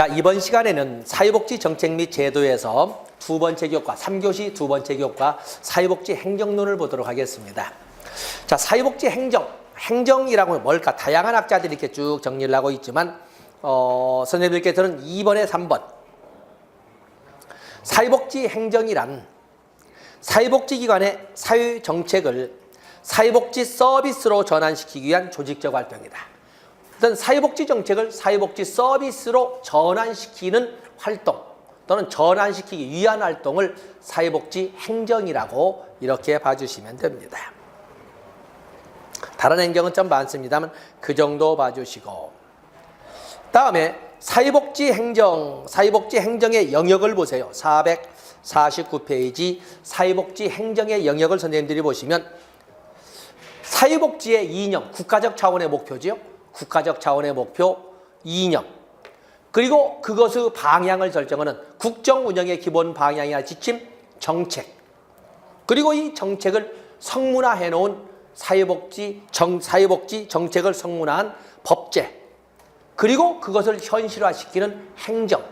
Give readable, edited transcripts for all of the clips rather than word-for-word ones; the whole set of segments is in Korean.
자, 이번 시간에는 사회복지 정책 및 제도에서 두 번째 교과, 3교시 두 번째 교과 사회복지 행정론을 보도록 하겠습니다. 자, 사회복지 행정이라고 하면 뭘까? 다양한 학자들이 이렇게 쭉 정리를 하고 있지만 선생님들께서는 2번에 3번 사회복지 행정이란 사회복지기관의 사회정책을 사회복지 서비스로 전환시키기 위한 조직적 활동이다. 어떤 사회복지 정책을 사회복지 서비스로 전환시키는 활동 또는 전환시키기 위한 활동을 사회복지 행정이라고 이렇게 봐주시면 됩니다. 다른 행정은 좀 많습니다만 그 정도 봐주시고, 다음에 사회복지 행정의 영역을 보세요. 449페이지 사회복지 행정의 영역을 선생님들이 보시면 사회복지의 이념, 국가적 차원의 목표지요. 국가적 차원의 목표, 이념, 그리고 그것의 방향을 결정하는 국정 운영의 기본 방향이나 지침, 정책, 그리고 이 정책을 성문화해 놓은 사회복지 정책을 성문화한 법제, 그리고 그것을 현실화시키는 행정,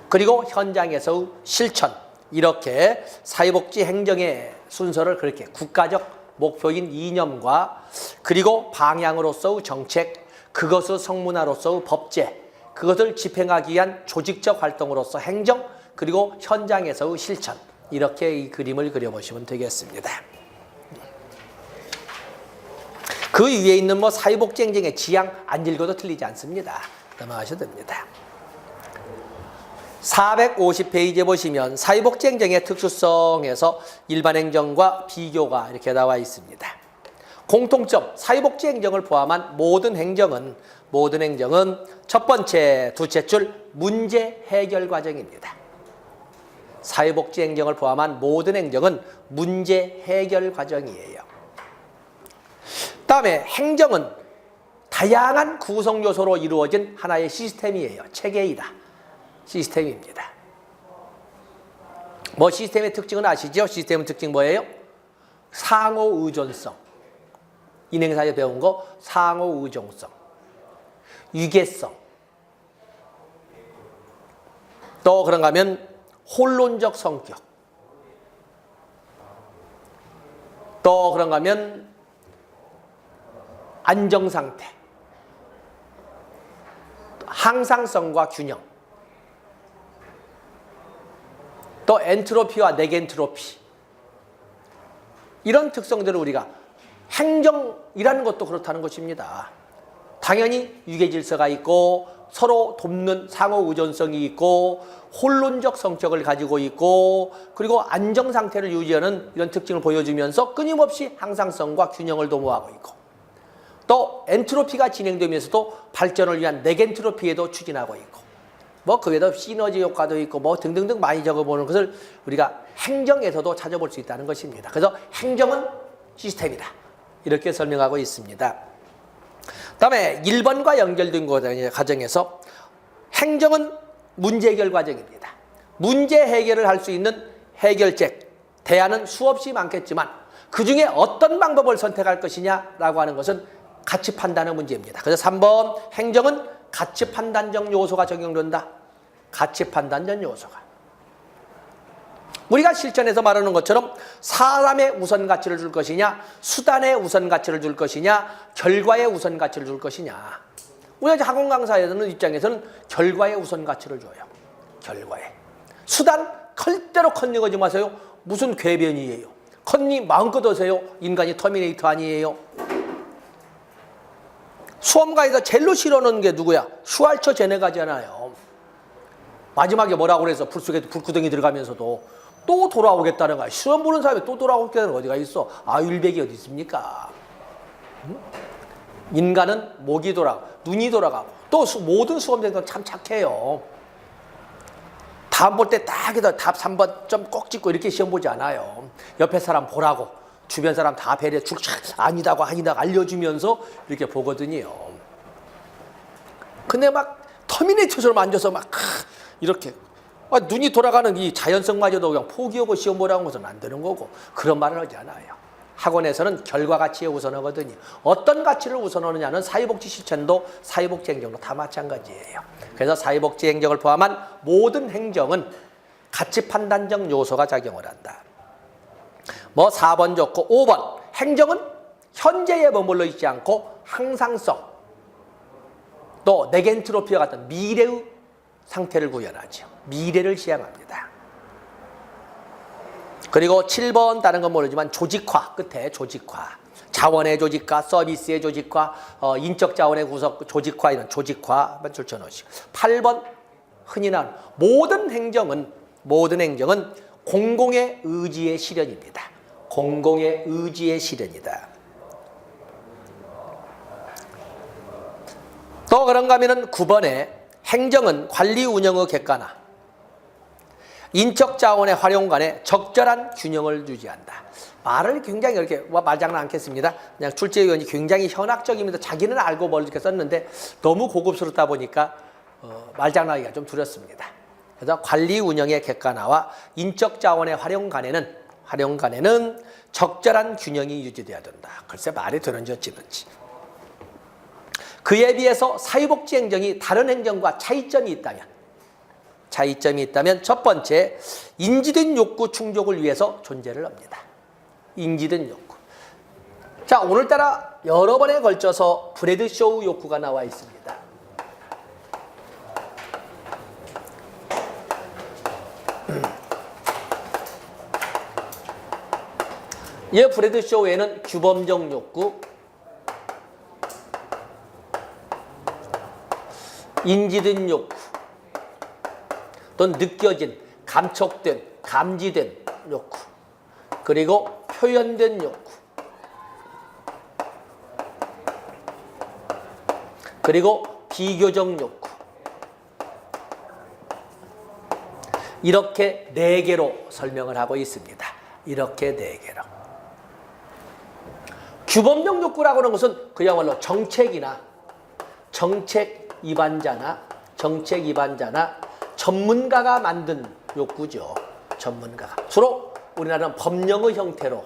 그리고 현장에서의 실천, 이렇게 사회복지 행정의 순서를 그렇게 국가적 목표인 이념과 그리고 방향으로서의 정책, 그것의 성문화로서의 법제, 그것을 집행하기 위한 조직적 활동으로서 행정, 그리고 현장에서의 실천, 이렇게 이 그림을 그려보시면 되겠습니다. 그 위에 있는 사회복지 행정의 지향 안 읽어도 틀리지 않습니다. 넘어가셔도 됩니다. 450페이지에 보시면 사회복지 행정의 특수성에서 일반 행정과 비교가 이렇게 나와 있습니다. 공통점, 사회복지 행정을 포함한 모든 행정은 첫 번째, 두째 줄 문제 해결 과정입니다. 사회복지 행정을 포함한 모든 행정은 문제 해결 과정이에요. 다음에 행정은 다양한 구성 요소로 이루어진 하나의 시스템이에요. 체계이다. 시스템입니다. 시스템의 특징은 아시죠? 시스템의 특징 뭐예요? 상호 의존성. 인행사에 배운 거 상호 의존성, 유계성. 또 그런가 하면 혼론적 성격. 또 그런가 하면 안정상태. 항상성과 균형. 또 엔트로피와 네겐트로피, 이런 특성들을 우리가 행정이라는 것도 그렇다는 것입니다. 당연히 유계질서가 있고 서로 돕는 상호 의존성이 있고 혼론적 성격을 가지고 있고 그리고 안정상태를 유지하는 이런 특징을 보여주면서 끊임없이 항상성과 균형을 도모하고 있고, 또 엔트로피가 진행되면서도 발전을 위한 네겐트로피에도 추진하고 있고, 그 외에도 시너지 효과도 있고 등등등 많이 적어보는 것을 우리가 행정에서도 찾아볼 수 있다는 것입니다. 그래서 행정은 시스템이다, 이렇게 설명하고 있습니다. 다음에 1번과 연결된 과정에서 행정은 문제 해결 과정입니다. 문제 해결을 할 수 있는 해결책, 대안은 수없이 많겠지만 그 중에 어떤 방법을 선택할 것이냐라고 하는 것은 가치 판단의 문제입니다. 그래서 3번 행정은 가치 판단적 요소가 적용된다. 가치 판단적 요소가. 우리가 실전에서 말하는 것처럼 사람의 우선 가치를 줄 것이냐, 수단의 우선 가치를 줄 것이냐, 결과의 우선 가치를 줄 것이냐. 우리가 학원 강사에서는 입장에서는 결과의 우선 가치를 줘요. 결과에. 수단 절대로 컨닝하지 마세요. 무슨 궤변이에요. 컨닝 마음껏 하세요. 인간이 터미네이터 아니에요. 수험가에서 제일로 싫어하는 게 누구야? 슈왈처 제네가잖아요. 마지막에 뭐라고 그래서 불 속에 불구덩이 들어가면서도 또 돌아오겠다는 거야. 시험 보는 사람이 또 돌아오겠다는 거 어디가 있어? 아율백이 어디 있습니까? 인간은 목이 돌아가고 눈이 돌아가고 또 모든 수험생들은 참 착해요. 다음 볼 때 딱 답 3번 좀 꼭 찍고 이렇게 시험 보지 않아요. 옆에 사람 보라고. 주변 사람 다 배려 아니다고 알려주면서 이렇게 보거든요. 근데 터미네이터처럼 앉아서 이렇게 눈이 돌아가는 이 자연성마저도 그냥 포기하고 시험 보라는 것은 안 되는 거고, 그런 말을 하지 않아요. 학원에서는 결과 가치에 우선하거든요. 어떤 가치를 우선하느냐는 사회복지 실천도 사회복지 행정도 다 마찬가지예요. 그래서 사회복지 행정을 포함한 모든 행정은 가치 판단적 요소가 작용을 한다. 4번 좋고 5번 행정은 현재에 머물러 있지 않고 항상성 또 네겐트로피와 같은 미래의 상태를 구현하죠. 미래를 지향합니다. 그리고 7번 다른 건 모르지만 조직화 끝에 조직화 자원의 조직화 서비스의 조직화 인적 자원의 구석 조직화 이런 조직화만 줄쳐놓으시고 8번 흔히 나오는 모든 행정은 공공의 의지의 실현입니다. 공공의 의지의 실현이다. 또 그런가 하면은 9번에 행정은 관리 운영의 객관화, 인적 자원의 활용 간에 적절한 균형을 유지한다. 말을 굉장히 이렇게 말장난 않겠습니다. 그냥 출제위원이 굉장히 현학적입니다. 자기는 알고 뭘 이렇게 썼는데 너무 고급스럽다 보니까 말장난하기가 좀 두렵습니다. 그래서 관리 운영의 객관화와 인적 자원의 활용 간에는 적절한 균형이 유지돼야 된다. 글쎄 말이 되는지 어찌든지. 그에 비해서 사회복지 행정이 다른 행정과 차이점이 있다면 첫 번째, 인지된 욕구 충족을 위해서 존재를 합니다. 인지된 욕구. 자, 오늘따라 여러 번에 걸쳐서 브래드쇼우 욕구가 나와 있습니다. 이 브래드쇼우에는 규범적 욕구, 인지된 욕구, 또는 느껴진, 감촉된, 감지된 욕구, 그리고 표현된 욕구, 그리고 비교적 욕구, 이렇게 4개로 설명을 하고 있습니다. 이렇게 4개로. 규범적 욕구라고 하는 것은 그야말로 정책 입안자나 전문가가 만든 욕구죠. 전문가가. 주로 우리나라는 법령의 형태로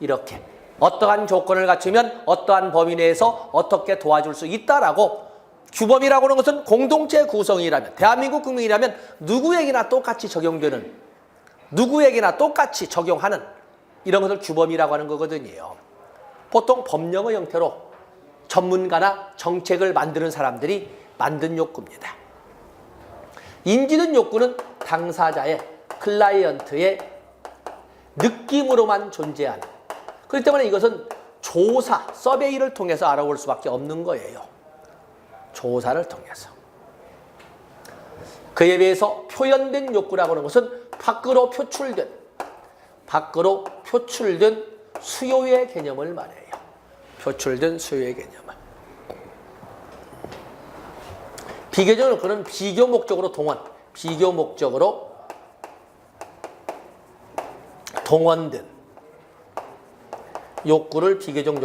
이렇게 어떠한 조건을 갖추면 어떠한 범위 내에서 어떻게 도와줄 수 있다라고 규범이라고 하는 것은 공동체 구성이라면 대한민국 국민이라면 누구에게나 똑같이 적용되는 누구에게나 똑같이 적용하는 이런 것을 규범이라고 하는 거거든요. 보통 법령의 형태로 전문가나 정책을 만드는 사람들이 만든 욕구입니다. 인지된 욕구는 당사자의 클라이언트의 느낌으로만 존재하는 그렇기 때문에 이것은 조사, 서베이를 통해서 알아볼 수밖에 없는 거예요. 조사를 통해서. 그에 비해서 표현된 욕구라고 하는 것은 밖으로 표출된 수요의 개념을 말해요. 표출된 수요의 개념을. 비교적 욕구는 비교 목적으로 동원된 욕구를 비교적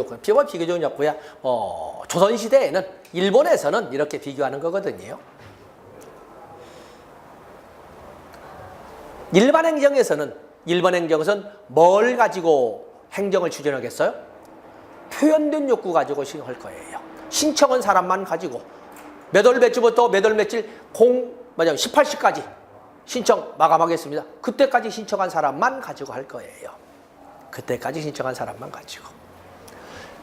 욕구야. 조선시대에는 일본에서는 이렇게 비교하는 거거든요. 일반 행정에서는 뭘 가지고 행정을 추진하겠어요? 표현된 욕구 가지고 할 거예요. 신청한 사람만 가지고 몇 월 몇 주부터 몇 월 며칠 18시까지 신청 마감하겠습니다. 그때까지 신청한 사람만 가지고 할 거예요. 그때까지 신청한 사람만 가지고.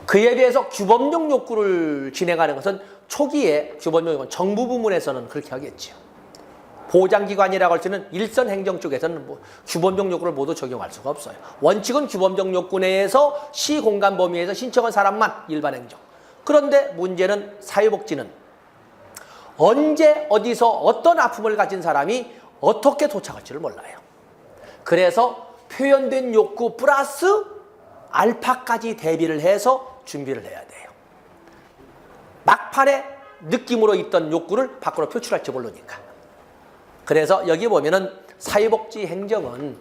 그에 비해서 규범적 욕구를 진행하는 것은 초기에 규범적 욕구는 정부 부문에서는 그렇게 하겠죠. 보장기관이라고 할 때는 일선 행정 쪽에서는 규범적 욕구를 모두 적용할 수가 없어요. 원칙은 규범적 욕구 내에서 시 공간 범위에서 신청한 사람만 일반 행정. 그런데 문제는 사회복지는 언제 어디서 어떤 아픔을 가진 사람이 어떻게 도착할지를 몰라요. 그래서 표현된 욕구 플러스 알파까지 대비를 해서 준비를 해야 돼요. 막판에 느낌으로 있던 욕구를 밖으로 표출할지 모르니까. 그래서 여기 보면은 사회복지 행정은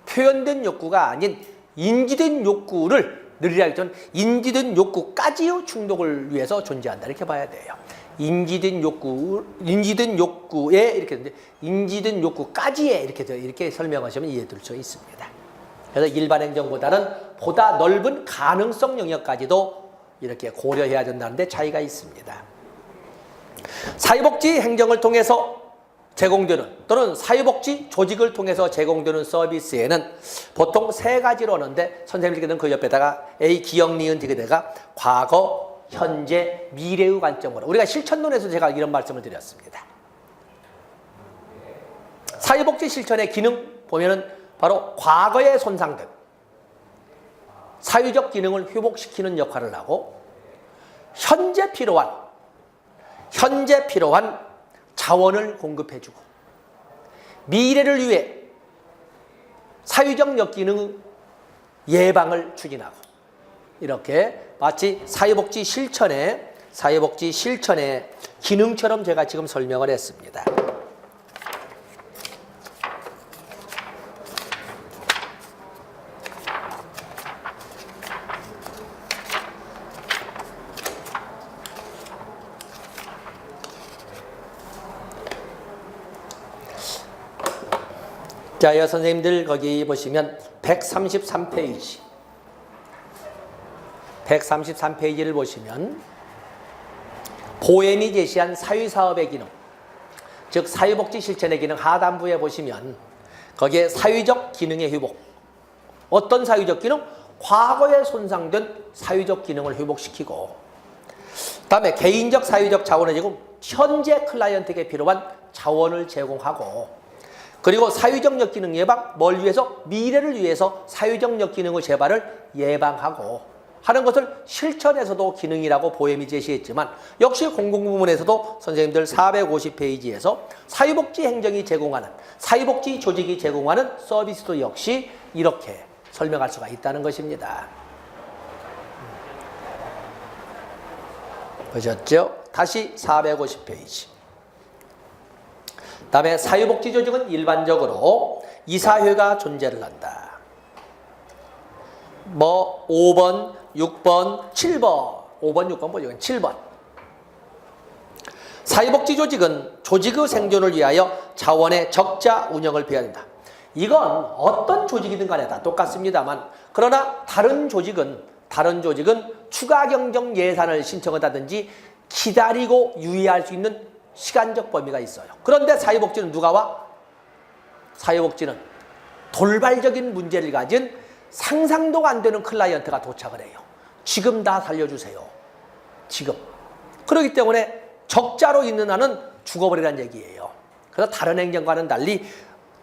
표현된 욕구가 아닌 인지된 욕구를 늘리라 전 인지된 욕구까지의 충족을 위해서 존재한다 이렇게 봐야 돼요. 인지된 욕구에 이렇게 되는데 인지된 욕구까지에 이렇게 설명하시면 이해될 수 있습니다. 그래서 일반 행정보다는 보다 넓은 가능성 영역까지도 이렇게 고려해야 된다는 데 차이가 있습니다. 사회복지 행정을 통해서 제공되는 또는 사회복지 조직을 통해서 제공되는 서비스에는 보통 세 가지로 하는데 선생님들께는 그 옆에다가 A 기억 니은 디귿에가 과거, 현재, 미래의 관점으로 우리가 실천론에서 제가 이런 말씀을 드렸습니다. 사회복지 실천의 기능 보면은 바로 과거에 손상된 사회적 기능을 회복시키는 역할을 하고 현재 필요한 자원을 공급해주고 미래를 위해 사회적 역기능 예방을 추진하고 이렇게 마치 사회복지 실천의 기능처럼 제가 지금 설명을 했습니다. 자, 선생님들 거기 보시면 133페이지를 보시면 보엠이 제시한 사회사업의 기능, 즉 사회복지 실천의 기능 하단부에 보시면 거기에 사회적 기능의 회복, 어떤 사회적 기능? 과거에 손상된 사회적 기능을 회복시키고 그다음에 개인적 사회적 자원을 제공, 현재 클라이언트에게 필요한 자원을 제공하고 그리고 사회적 역기능 예방, 뭘 위해서? 미래를 위해서 사회적 역기능의 재발을 예방하고 하는 것을 실천에서도 기능이라고 보엠이 제시했지만 역시 공공부문에서도 선생님들 450페이지에서 사회복지 행정이 제공하는, 사회복지 조직이 제공하는 서비스도 역시 이렇게 설명할 수가 있다는 것입니다. 보셨죠? 다시 450페이지. 다음에 사회복지 조직은 일반적으로 이사회가 존재를 한다. 5번, 6번, 7번. 5번, 6번 보죠. 7번. 사회복지 조직은 조직의 생존을 위하여 자원의 적자 운영을 해야 된다. 이건 어떤 조직이든 간에 다 똑같습니다만 그러나 다른 조직은 추가 경정 예산을 신청한다든지 기다리고 유예할 수 있는 시간적 범위가 있어요. 그런데 사회복지는 누가 와? 사회복지는 돌발적인 문제를 가진 상상도 안 되는 클라이언트가 도착을 해요. 지금 다 살려주세요. 지금. 그렇기 때문에 적자로 있는 한은 죽어버리라는 얘기예요. 그래서 다른 행정과는 달리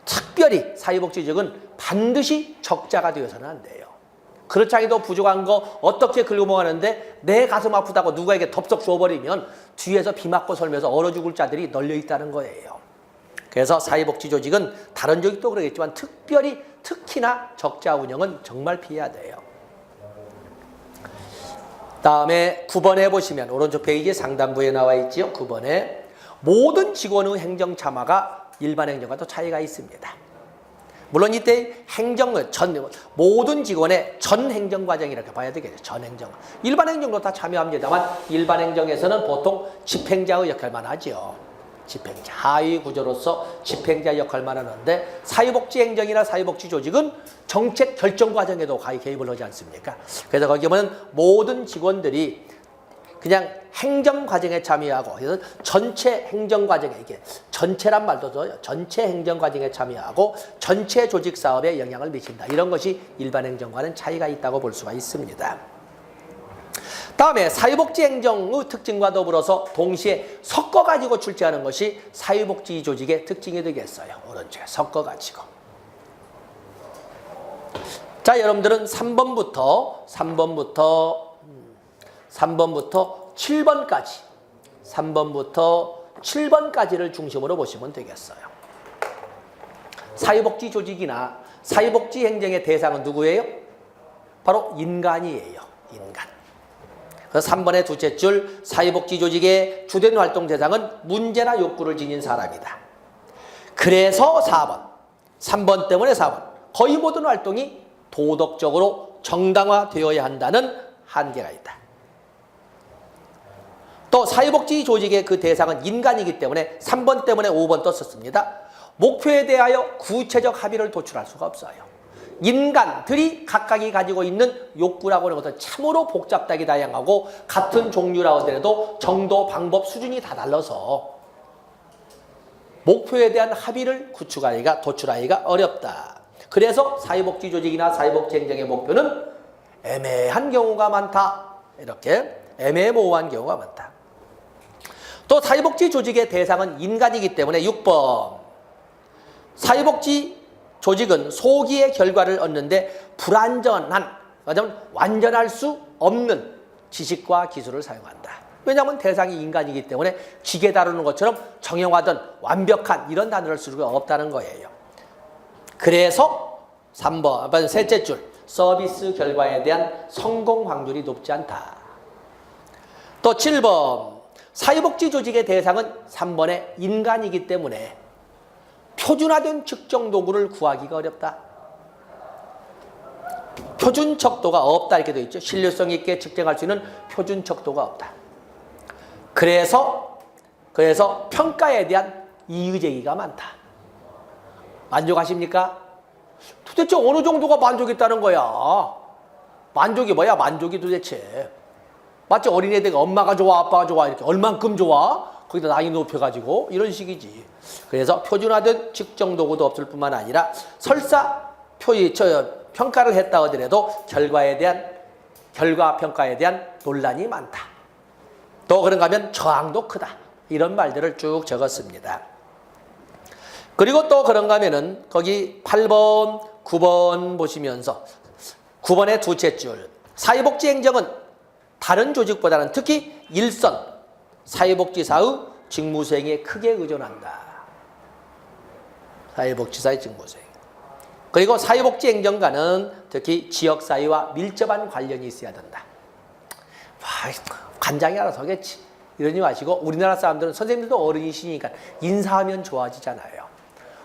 특별히 사회복지 조직은 반드시 적자가 되어서는 안 돼요. 그렇지 않아도 부족한 거 어떻게 긁어먹었는데 내 가슴 아프다고 누구에게 덥석 줘버리면 뒤에서 비 맞고 설면서 얼어 죽을 자들이 널려 있다는 거예요. 그래서 사회복지 조직은 다른 조직도 그러겠지만 특히나 적자 운영은 정말 피해야 돼요. 다음에 9번에 보시면 오른쪽 페이지 상단부에 나와 있지요. 9번에 모든 직원의 행정 참여가 일반 행정과도 차이가 있습니다. 물론 이때 모든 직원의 전 행정 과정이라고 봐야 되겠죠. 전 행정. 일반 행정도 다 참여합니다만 일반 행정에서는 보통 집행자의 역할만 하죠. 집행자. 하위 구조로서 집행자 역할만 하는데 사회복지 행정이나 사회복지 조직은 정책 결정 과정에도 가히 개입을 하지 않습니까? 그래서 거기 보면 모든 직원들이 그냥 행정 과정에 참여하고 그래서 전체 행정 과정에 이게 전체란 말도 써요. 전체 행정 과정에 참여하고 전체 조직 사업에 영향을 미친다. 이런 것이 일반 행정과는 차이가 있다고 볼 수가 있습니다. 다음에 사회복지 행정의 특징과 더불어서 동시에 섞어가지고 출제하는 것이 사회복지 조직의 특징이 되겠어요. 오른쪽에 섞어가지고. 자, 여러분들은 3번부터 7번까지를 중심으로 보시면 되겠어요. 사회복지 조직이나 사회복지 행정의 대상은 누구예요? 바로 인간이에요. 인간. 그래서 3번의 두째 줄 사회복지 조직의 주된 활동 대상은 문제나 욕구를 지닌 사람이다. 그래서 3번 때문에 4번. 거의 모든 활동이 도덕적으로 정당화되어야 한다는 한계가 있다. 또 사회복지 조직의 그 대상은 인간이기 때문에 3번 때문에 5번 떴었습니다. 목표에 대하여 구체적 합의를 도출할 수가 없어요. 인간들이 각각이 가지고 있는 욕구라고 하는 것은 참으로 복잡하게 다양하고 같은 종류라 하더라도 정도, 방법, 수준이 다 달라서 목표에 대한 합의를 구축하기가, 도출하기가 어렵다. 그래서 사회복지 조직이나 사회복지 행정의 목표는 애매한 경우가 많다. 이렇게 애매모호한 경우가 많다. 또 사회복지 조직의 대상은 인간이기 때문에 6번 사회복지 조직은 소기의 결과를 얻는데 불완전한, 말하자면 완전할 수 없는 지식과 기술을 사용한다. 왜냐하면 대상이 인간이기 때문에 기계 다루는 것처럼 정형화된 완벽한 이런 단어를 쓸 수가 없다는 거예요. 그래서 3번, 셋째 줄, 서비스 결과에 대한 성공 확률이 높지 않다. 또 7번, 사회복지 조직의 대상은 3번의 인간이기 때문에 표준화된 측정 도구를 구하기가 어렵다. 표준 척도가 없다 이렇게 되어 있죠. 신뢰성 있게 측정할 수 있는 표준 척도가 없다. 그래서 평가에 대한 이의제기가 많다. 만족하십니까? 도대체 어느 정도가 만족했다는 거야? 만족이 뭐야? 만족이 도대체. 마치 어린애들이 엄마가 좋아, 아빠가 좋아 이렇게 얼만큼 좋아? 거기다 나이 높여가지고 이런 식이지. 그래서 표준화된 측정 도구도 없을 뿐만 아니라 설사 평가를 했다 하더라도 결과 평가에 대한 논란이 많다. 또 그런가 하면 저항도 크다. 이런 말들을 쭉 적었습니다. 그리고 또 그런가 하면은 거기 8번, 9번 보시면서 9번의 두째 줄 사회복지 행정은 다른 조직보다는 특히 일선 사회복지사의 직무수행에 크게 의존한다. 사회복지사의 직무수행. 그리고 사회복지행정과는 특히 지역사회와 밀접한 관련이 있어야 된다. 관장이 알아서 하겠지. 이러지 마시고 우리나라 사람들은 선생님들도 어른이시니까 인사하면 좋아지잖아요.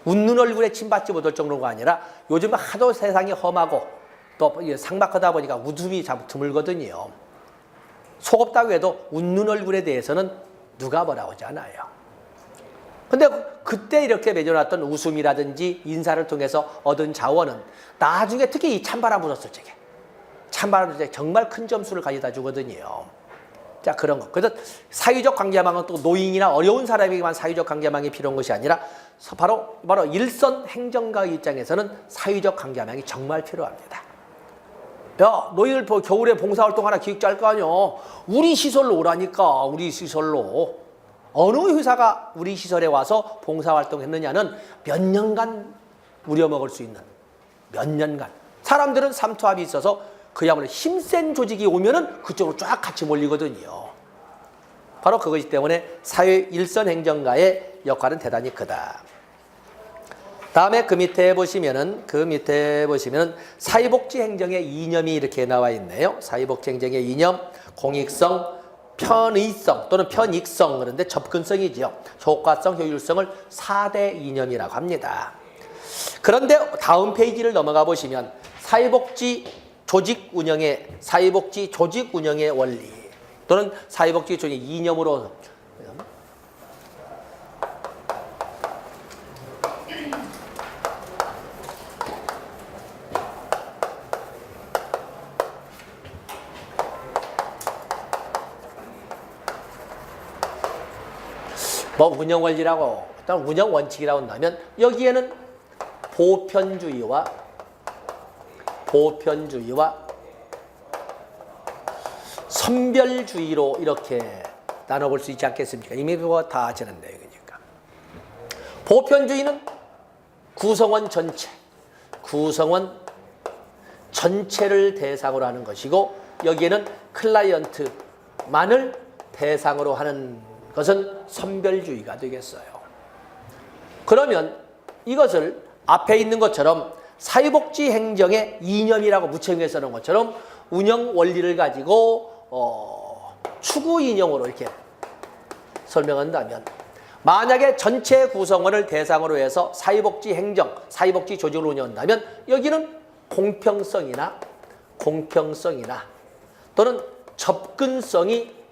웃는 얼굴에 침받지 못할 정도가 아니라 요즘 하도 세상이 험하고 또 삭막하다 보니까 웃음이 참 드물거든요. 속없다고 해도 웃는 얼굴에 대해서는 누가 뭐라고 하지 않아요. 근데 그때 이렇게 맺어놨던 웃음이라든지 인사를 통해서 얻은 자원은 나중에 특히 이 찬바람 불었을 적에 찬바람 불었을 때 정말 큰 점수를 가져다 주거든요. 자, 그런 거. 그래서 사회적 관계망은 또 노인이나 어려운 사람에게만 사회적 관계망이 필요한 것이 아니라 바로 일선 행정가의 입장에서는 사회적 관계망이 정말 필요합니다. 야, 너희들 겨울에 봉사활동 하나 기획할 거 아니야. 우리 시설로 오라니까. 우리 시설로. 어느 회사가 우리 시설에 와서 봉사활동 했느냐는 몇 년간 우려먹을 수 있는 몇 년간. 사람들은 삼투압이 있어서 그야말로 힘센 조직이 오면은 그쪽으로 쫙 같이 몰리거든요. 바로 그것이기 때문에 사회 일선 행정가의 역할은 대단히 크다. 다음에 그 밑에 보시면은 사회복지 행정의 이념이 이렇게 나와 있네요. 사회복지 행정의 이념, 공익성, 편의성 또는 편익성, 그런데 접근성이지요. 효과성, 효율성을 4대 이념이라고 합니다. 그런데 다음 페이지를 넘어가 보시면 사회복지 조직 운영의 원리 또는 사회복지 조직 이념으로 운영 원리라고 일단 운영 원칙이라고 한다면 여기에는 보편주의와 선별주의로 이렇게 나눠볼 수 있지 않겠습니까? 이미 그거 다 아시는 내용이니까. 보편주의는 구성원 전체를 대상으로 하는 것이고 여기에는 클라이언트만을 대상으로 하는 것은 선별주의가 되겠어요. 그러면 이것을 앞에 있는 것처럼 사회복지 행정의 이념이라고 무책임하게 써놓은 것처럼 운영 원리를 가지고 추구 인형으로 이렇게 설명한다면 만약에 전체 구성원을 대상으로 해서 사회복지 행정, 사회복지 조직을 운영한다면 여기는 공평성이나 또는 접근성이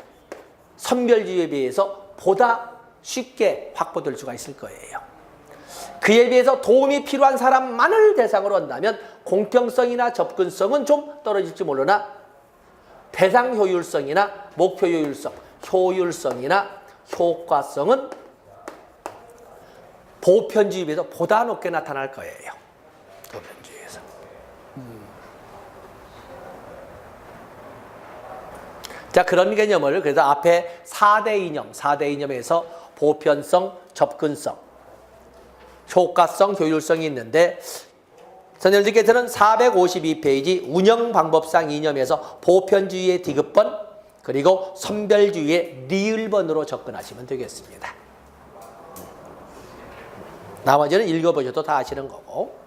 선별주의에 비해서 보다 쉽게 확보될 수가 있을 거예요. 그에 비해서 도움이 필요한 사람만을 대상으로 한다면 공평성이나 접근성은 좀 떨어질지 모르나 대상 효율성이나 목표 효율성, 효율성이나 효과성은 보편주의에 비해서 보다 높게 나타날 거예요. 보편주의에서. 자, 그런 개념을 그래서 앞에 4대 이념, 4대 이념에서 보편성, 접근성, 효과성, 효율성이 있는데 선생님들께서는 452페이지 운영방법상 이념에서 보편주의의 디귿번 그리고 선별주의의 리을번으로 접근하시면 되겠습니다. 나머지는 읽어보셔도 다 아시는 거고.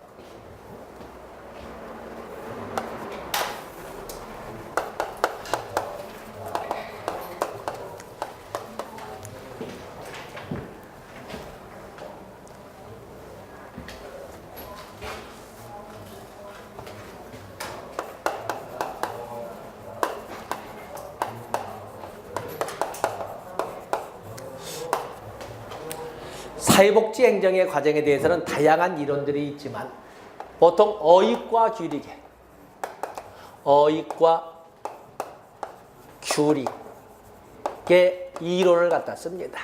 사회복지 행정의 과정에 대해서는 다양한 이론들이 있지만 보통 어익과 규칙의 이론을 갖다 씁니다.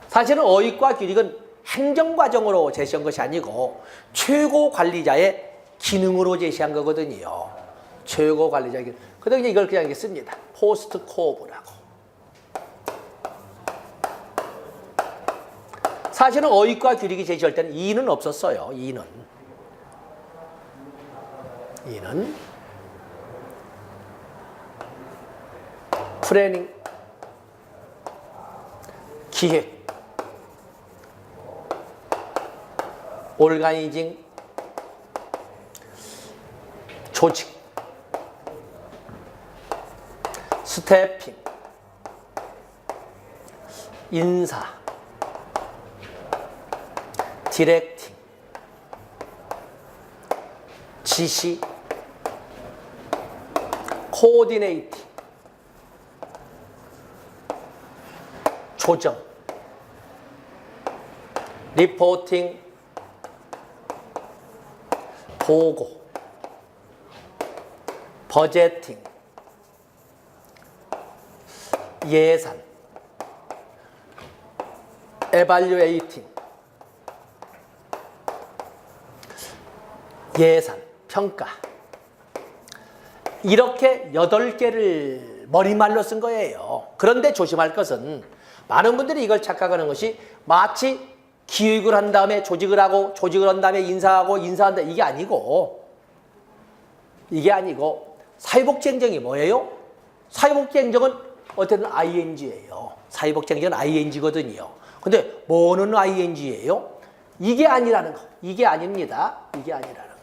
사실은 어익과 규칙은 행정과정으로 제시한 것이 아니고 최고 관리자의 기능으로 제시한 거거든요. 최고 관리자의 기능. 그래서 이걸 그냥 이렇게 씁니다. 포스트 코브라고. 사실은 어익과 규칙이 제시할 때는 이는 없었어요. 이는 플래닝, 기획, 오르가니징, 조직, 스태핑, 인사, 디렉팅, 지시, 코디네이팅, 조정, 리포팅, 보고, 버제팅, 예산, 에발류에이팅, 예산, 평가 이렇게 8개를 머리말로 쓴 거예요. 그런데 조심할 것은 많은 분들이 이걸 착각하는 것이 마치 기획을 한 다음에 조직을 하고 조직을 한 다음에 인사하고 인사한다 이게 아니고 사회복지행정이 뭐예요? 사회복지행정은 어쨌든 ing예요. 사회복지행정은 ing거든요. 근데 뭐는 ing예요? 이게 아니라는 거. 이게 아닙니다. 이게 아니라는 거.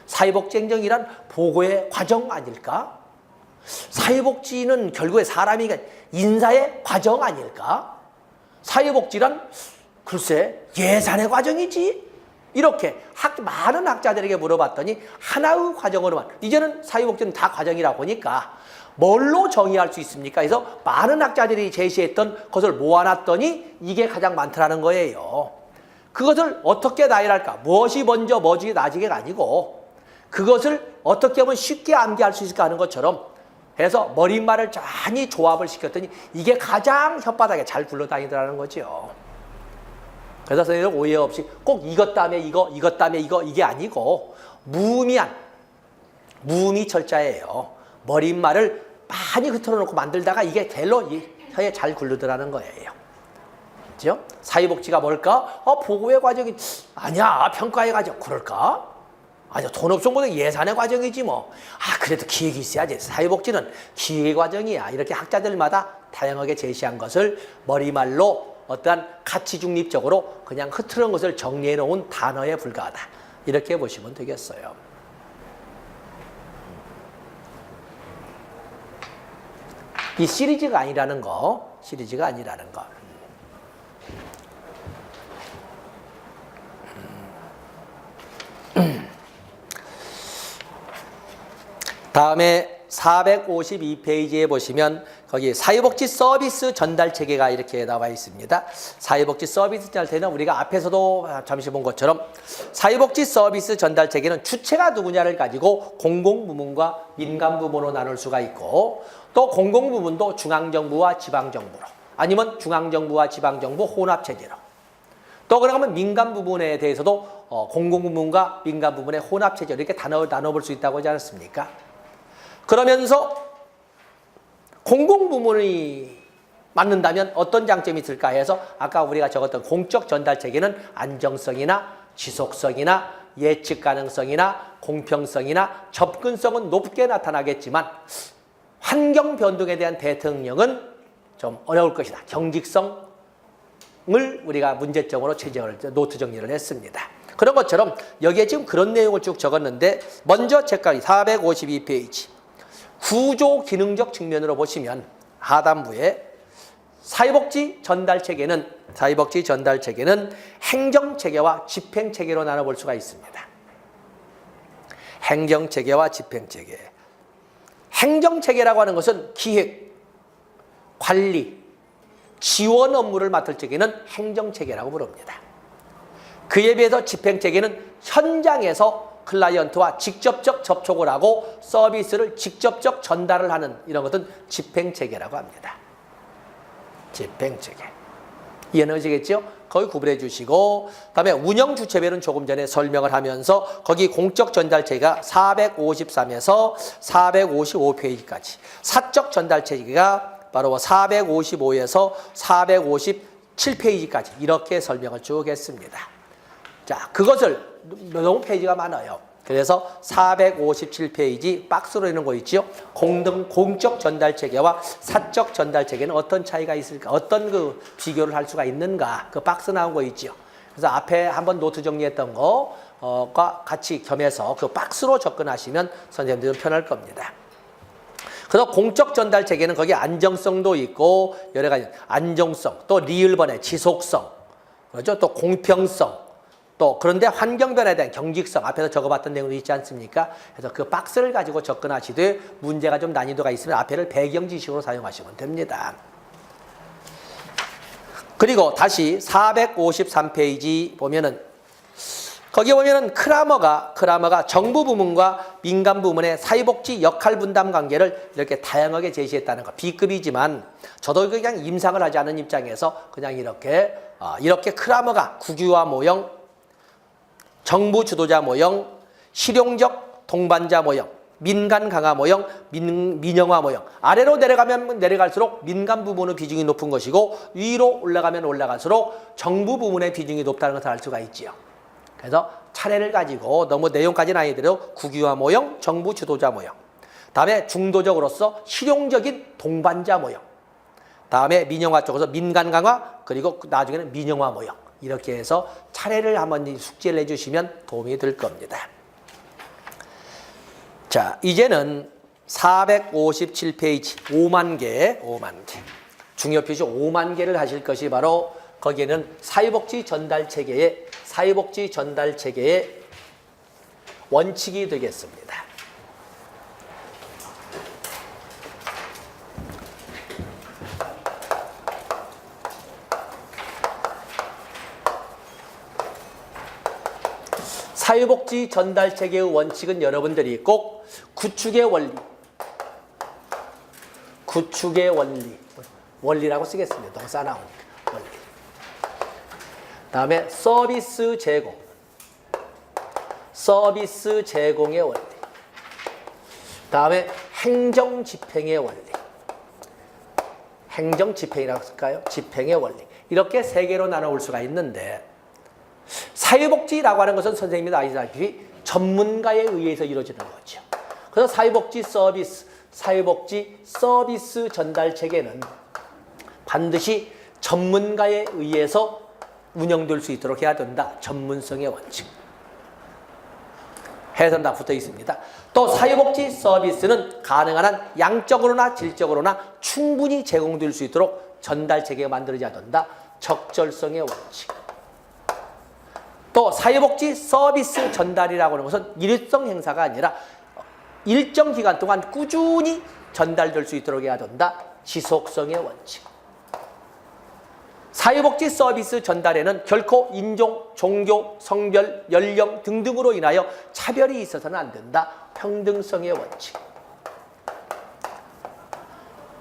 사회복지행정이란 보고의 과정 아닐까? 사회복지는 결국에 사람이 인사의 과정 아닐까? 사회복지란 글쎄 예산의 과정이지? 이렇게 많은 학자들에게 물어봤더니 하나의 과정으로만 이제는 사회복지는 다 과정이라 보니까 뭘로 정의할 수 있습니까? 그래서 많은 학자들이 제시했던 것을 모아놨더니 이게 가장 많더라는 거예요. 그것을 어떻게 나열할까? 무엇이 먼저 무엇이 나중에가 아니고 그것을 어떻게 하면 쉽게 암기할 수 있을까 하는 것처럼 해서 머릿말을 많이 조합을 시켰더니 이게 가장 혓바닥에 잘 굴러다니더라는 거죠. 그래서 선생님들 오해 없이 꼭 이것 다음에 이것 다음에 이게 아니고 무음이 철자예요. 머릿말을 많이 흐트러 놓고 만들다가 이게 델로 혀에 잘 굴르더라는 거예요. 그렇죠? 사회복지가 뭘까? 보고의 과정이 아니야. 평가의 과정. 그럴까? 아니야. 돈 없으면 모두 예산의 과정이지 뭐. 그래도 기획이 있어야지. 사회복지는 기획 과정이야. 이렇게 학자들마다 다양하게 제시한 것을 머리말로 어떠한 가치 중립적으로 그냥 흐트러진 것을 정리해 놓은 단어에 불과하다. 이렇게 보시면 되겠어요. 이 시리즈가 아니라는 거. 다음에 452페이지에 보시면 거기 사회복지 서비스 전달 체계가 이렇게 나와 있습니다. 사회복지 서비스 전달 체계는 우리가 앞에서도 잠시 본 것처럼 사회복지 서비스 전달 체계는 주체가 누구냐를 가지고 공공부문과 민간부문으로 나눌 수가 있고 또 공공부문도 중앙정부와 지방정부로 아니면 중앙정부와 지방정부 혼합체제로 또 그러면 민간부문에 대해서도 공공부문과 민간부문의 혼합체제로 이렇게 나눠볼 수 있다고 하지 않았습니까? 그러면서 공공부문이 맞는다면 어떤 장점이 있을까 해서 아까 우리가 적었던 공적 전달 체계는 안정성이나 지속성이나 예측 가능성이나 공평성이나 접근성은 높게 나타나겠지만 환경 변동에 대한 대응력은 좀 어려울 것이다. 경직성을 우리가 문제점으로 노트 정리를 했습니다. 그런 것처럼 여기에 지금 그런 내용을 쭉 적었는데 먼저 책가기 452페이지 구조 기능적 측면으로 보시면 하단부에 사회복지 전달 체계는 행정 체계와 집행 체계로 나눠볼 수가 있습니다. 행정 체계와 집행 체계. 행정 체계라고 하는 것은 기획, 관리, 지원 업무를 맡을 체계는 행정 체계라고 부릅니다. 그에 비해서 집행 체계는 현장에서 클라이언트와 직접적 접촉을 하고 서비스를 직접적 전달을 하는 이런 것은 집행체계라고 합니다. 집행체계. 이해는 되시겠죠? 거기 구분해 주시고 그다음에 운영주체별은 조금 전에 설명을 하면서 거기 공적 전달체계가 453에서 455페이지까지 사적 전달체계가 바로 455에서 457페이지까지 이렇게 설명을 쭉 했습니다. 자, 그것을 너무 페이지가 많아요. 그래서 457페이지 박스로 있는 거 있죠. 공적 전달 체계와 사적 전달 체계는 어떤 차이가 있을까? 어떤 그 비교를 할 수가 있는가? 그 박스 나온 거 있죠. 그래서 앞에 한번 노트 정리했던 거과 같이 겸해서 그 박스로 접근하시면 선생님들은 편할 겁니다. 그래서 공적 전달 체계는 거기 안정성도 있고 여러 가지 안정성, 또 리을번의 지속성, 그렇죠? 또 공평성. 또 그런데 환경 변화에 대한 경직성 앞에서 적어봤던 내용도 있지 않습니까? 그래서 그 박스를 가지고 접근하시되 문제가 좀 난이도가 있으면 앞에를 배경 지식으로 사용하시면 됩니다. 그리고 다시 453페이지 보면은 거기 보면은 크라머가 정부 부문과 민간 부문의 사회복지 역할 분담 관계를 이렇게 다양하게 제시했다는 거. B급이지만 저도 그냥 임상을 하지 않은 입장에서 그냥 이렇게 크라머가 국유화 모형, 정부 주도자 모형, 실용적 동반자 모형, 민간 강화 모형, 민영화 모형. 아래로 내려가면 내려갈수록 민간 부문의 비중이 높은 것이고 위로 올라가면 올라갈수록 정부 부문의 비중이 높다는 것을 알 수가 있지요. 그래서 차례를 가지고 너무 내용까지는 아니더라도 국유화 모형, 정부 주도자 모형. 다음에 중도적으로서 실용적인 동반자 모형. 다음에 민영화 쪽에서 민간 강화, 그리고 나중에는 민영화 모형. 이렇게 해서 차례를 한번 숙지를 해주시면 도움이 될 겁니다. 자, 이제는 457페이지 5만 개. 중요 표시 5만 개를 하실 것이 바로 거기에는 사회복지 전달 체계의 원칙이 되겠습니다. 사회복지 전달 체계의 원칙은 여러분들이 꼭 구축의 원리라고 쓰겠습니다. 너무 싸나오니까 원리. 다음에 서비스 제공의 원리. 다음에 행정 집행의 원리. 행정 집행이라고 쓸까요? 집행의 원리. 이렇게 세 개로 나눠볼 수가 있는데 사회복지라고 하는 것은 선생님이 아시다시피 전문가에 의해서 이루어지는 거죠. 그래서 사회복지 서비스 전달 체계는 반드시 전문가에 의해서 운영될 수 있도록 해야 된다. 전문성의 원칙. 해설은 다 붙어 있습니다. 또 사회복지 서비스는 가능한 한 양적으로나 질적으로나 충분히 제공될 수 있도록 전달 체계가 만들어져야 된다. 적절성의 원칙. 또 사회복지 서비스 전달이라고 하는 것은 일회성 행사가 아니라 일정 기간 동안 꾸준히 전달될 수 있도록 해야 된다. 지속성의 원칙. 사회복지 서비스 전달에는 결코 인종, 종교, 성별, 연령 등등으로 인하여 차별이 있어서는 안 된다. 평등성의 원칙.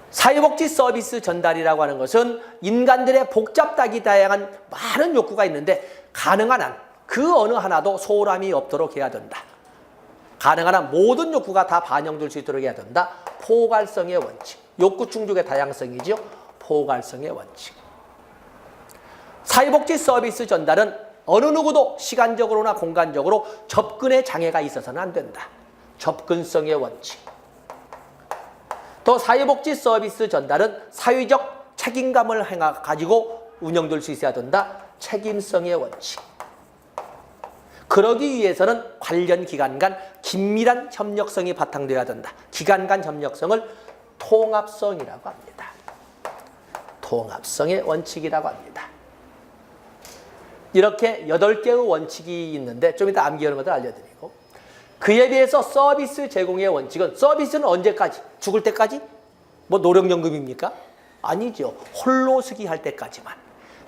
사회복지 서비스 전달이라고 하는 것은 인간들의 복잡하기 다양한 많은 욕구가 있는데 가능한 한 그 어느 하나도 소홀함이 없도록 해야 된다. 가능한 한 모든 욕구가 다 반영될 수 있도록 해야 된다. 포괄성의 원칙. 욕구 충족의 다양성이죠. 포괄성의 원칙. 사회복지 서비스 전달은 어느 누구도 시간적으로나 공간적으로 접근에 장애가 있어서는 안 된다. 접근성의 원칙. 또 사회복지 서비스 전달은 사회적 책임감을 가지고 운영될 수 있어야 된다. 책임성의 원칙. 그러기 위해서는 관련 기관 간 긴밀한 협력성이 바탕되어야 된다. 기관 간 협력성을 통합성이라고 합니다. 통합성의 원칙이라고 합니다. 이렇게 8개의 원칙이 있는데 좀 이따 암기하는 것을 알려드리고, 그에 비해서 서비스 제공의 원칙은, 서비스는 언제까지? 죽을 때까지? 뭐 노령연금입니까? 아니죠. 홀로서기 할 때까지만.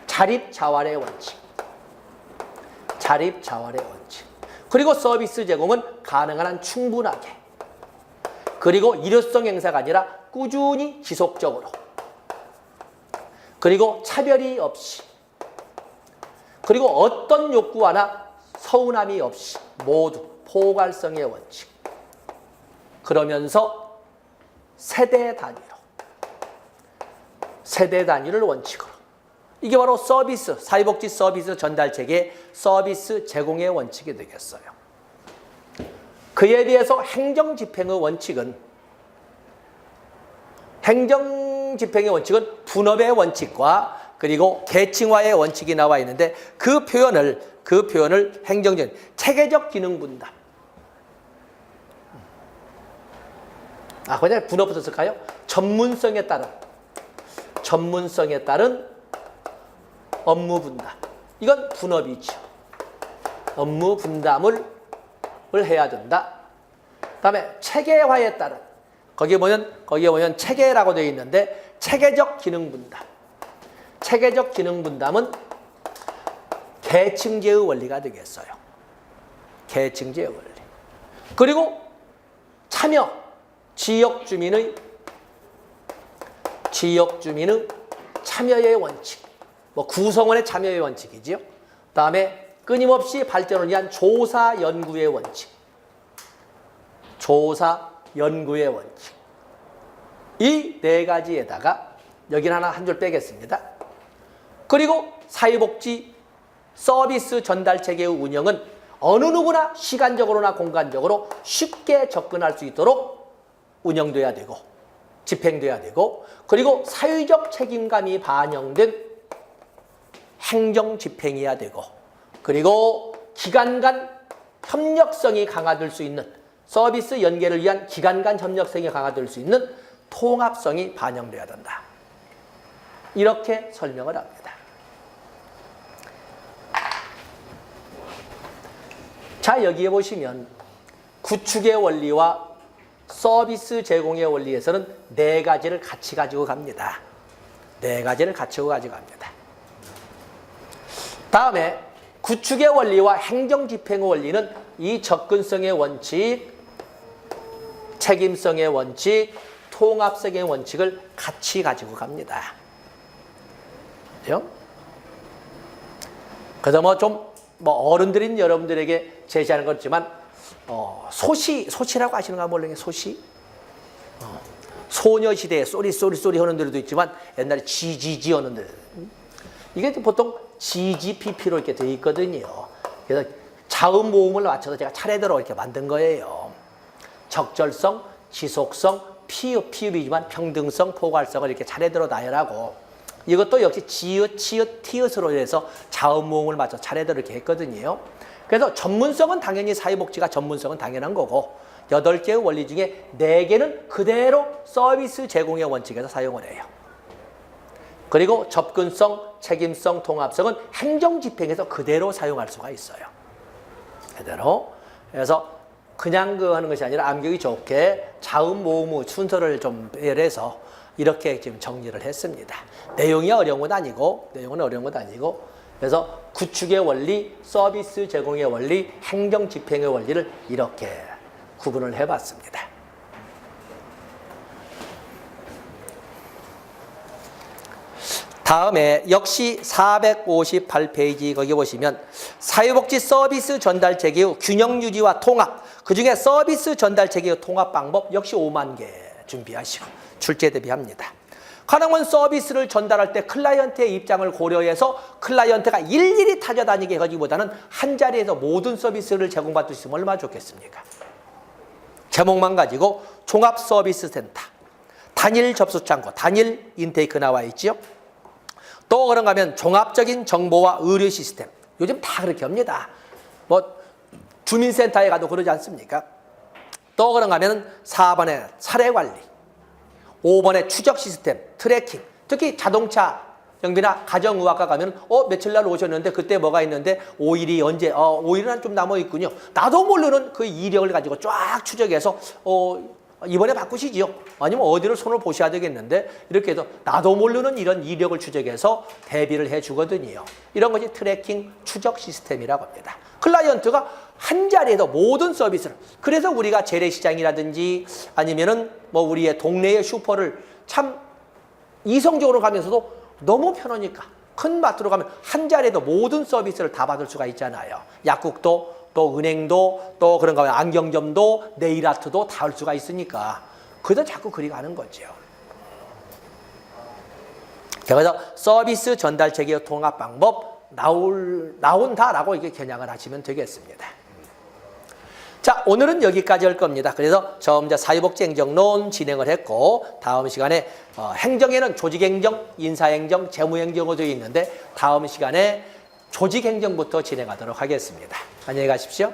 자립자활의 원칙. 자립자활의 원칙. 그리고 서비스 제공은 가능한 한 충분하게, 그리고 일회성 행사가 아니라 꾸준히 지속적으로, 그리고 차별이 없이, 그리고 어떤 욕구 하나 서운함이 없이 모두 포괄성의 원칙. 그러면서 세대 단위를 원칙으로. 이게 바로 서비스, 사회복지 서비스 전달 체계의 서비스 제공의 원칙이 되겠어요. 그에 비해서 행정집행의 원칙은, 분업의 원칙과 그리고 계층화의 원칙이 나와 있는데 그 표현을 행정적인 체계적 기능 분담. 그냥 분업부터 쓸까요? 전문성에 따른 업무 분담. 이건 분업이죠. 업무 분담을 해야 된다. 그다음에 체계화에 따른, 거기에 보면 체계라고 되어 있는데 체계적 기능 분담. 체계적 기능 분담은 계층제의 원리가 되겠어요. 계층제의 원리. 그리고 참여, 지역 주민의 참여의 원칙. 구성원의 참여의 원칙이지요. 그다음에 끊임없이 발전을 위한 조사 연구의 원칙. 이 4가지에다가 여기는 한 줄 빼겠습니다. 그리고 사회복지 서비스 전달 체계의 운영은 어느 누구나 시간적으로나 공간적으로 쉽게 접근할 수 있도록 운영돼야 되고 집행돼야 되고, 그리고 사회적 책임감이 반영된 행정 집행해야 되고, 그리고 기관 간 협력성이 강화될 수 있는, 서비스 연계를 위한 기관 간 협력성이 강화될 수 있는 통합성이 반영돼야 된다. 이렇게 설명을 합니다. 자, 여기에 보시면 구축의 원리와 서비스 제공의 원리에서는 4가지를 같이 가지고 갑니다. 4가지를 가지고 갑니다. 다음에 구축의 원리와 행정 집행의 원리는 이 접근성의 원칙, 책임성의 원칙, 통합성의 원칙을 같이 가지고 갑니다. 그죠? 그래서 어른들인 여러분들에게 제시하는 거지만 소시라고 아시는가 모르겠네. 소시. 소녀시대에 쏘리 하는 데도 있지만 옛날에 지지지 하는 데. 이게 보통 GGPP로 이렇게 되어 있거든요. 그래서 자음 모음을 맞춰서 제가 차례대로 이렇게 만든 거예요. 적절성, 지속성, 피읍이지만 평등성, 포괄성을 이렇게 차례대로 나열하고, 이것도 역시 지읒, 치읒, 티읒으로 해서 자음 모음을 맞춰서 차례대로 이렇게 했거든요. 그래서 전문성은 당연히 사회복지가 전문성은 당연한 거고, 8개의 원리 중에 4개는 그대로 서비스 제공의 원칙에서 사용을 해요. 그리고 접근성, 책임성, 통합성은 행정 집행에서 그대로 사용할 수가 있어요. 그대로. 그래서 그냥 그 하는 것이 아니라 암기하기 좋게 자음, 모음 순서를 좀 배열해서 이렇게 지금 정리를 했습니다. 내용이 어려운 건 아니고, 그래서 구축의 원리, 서비스 제공의 원리, 행정 집행의 원리를 이렇게 구분을 해봤습니다. 다음에 역시 458페이지 거기 보시면 사회복지 서비스 전달 체계의 균형 유지와 통합, 그중에 서비스 전달 체계의 통합 방법 역시 5만 개 준비하시고 출제 대비합니다. 가능한 서비스를 전달할 때 클라이언트의 입장을 고려해서 클라이언트가 일일이 타져다니게 하기보다는 한 자리에서 모든 서비스를 제공받을 수 있으면 얼마나 좋겠습니까? 제목만 가지고 종합 서비스 센터, 단일 접수 창구, 단일 인테이크 나와 있죠. 또 그런가 하면 종합적인 정보와 의료 시스템. 요즘 다 그렇게 합니다. 뭐 주민센터에 가도 그러지 않습니까? 또 그런가 하면 4번에 사례 관리, 5번에 추적 시스템, 트래킹. 특히 자동차 영비나 가정의학과 가면 며칠 날 오셨는데 그때 뭐가 있는데 5일이 언제 5일은 좀 남아 있군요. 나도 모르는 그 이력을 가지고 쫙 추적해서 이번에 바꾸시지요. 아니면 어디를 손을 보셔야 되겠는데 이렇게 해서 나도 모르는 이런 이력을 추적해서 대비를 해주거든요. 이런 것이 트래킹 추적 시스템이라고 합니다. 클라이언트가 한 자리에서 모든 서비스를, 그래서 우리가 재래시장이라든지 아니면은 뭐 우리의 동네의 슈퍼를 참 이성적으로 가면서도 너무 편하니까 큰 마트로 가면 한 자리에서 모든 서비스를 다 받을 수가 있잖아요. 약국도 또 은행도 또 그런가 하면 안경점도 네일아트도 다 할 수가 있으니까 그래서 자꾸 그리 가는 거죠. 그래서 서비스 전달 체계 통합 방법 나온다라고 이렇게 겨냥을 하시면 되겠습니다. 자, 오늘은 여기까지 할 겁니다. 그래서 처음 사회복지 행정론 진행을 했고 다음 시간에 행정에는 조직행정, 인사행정, 재무행정으로 되어 있는데 다음 시간에 조직행정부터 진행하도록 하겠습니다. 안녕히 가십시오.